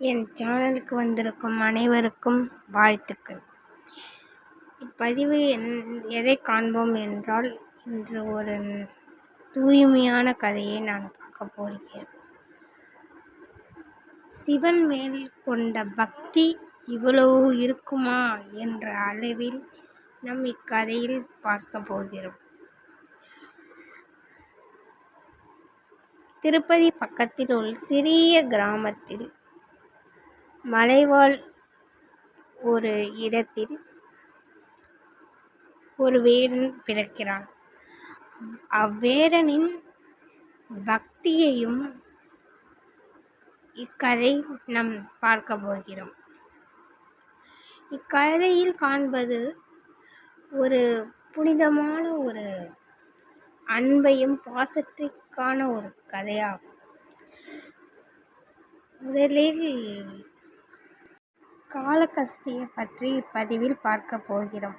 என் சேனலுக்கு வந்திருக்கும் அனைவருக்கும் வாழ்த்துக்கள். இப்பதிவு எதை காண்போம் என்றால், இன்று ஒரு தூய்மையான கதையை நான் பார்க்க போகிறேன். சிவன் மேல் கொண்ட பக்தி இவ்வளவு இருக்குமா என்ற அளவில் நம் இக்கதையில் பார்க்க போகிறோம். திருப்பதி பக்கத்தில் உள்ள சிறிய கிராமத்தில் மலைவாழ் ஒரு இடத்தில் ஒரு வேடன் பிறக்கிறான். அவ்வேடனின் பக்தியையும் இக்கதை நாம் பார்க்க போகிறோம். இக்கதையில் காண்பது ஒரு புனிதமான ஒரு அன்பையும் பாசத்திற்கான ஒரு கதையாகும். முதலில் காளகஸ்தியை பற்றி இப்பதிவில் பார்க்க போகிறோம்.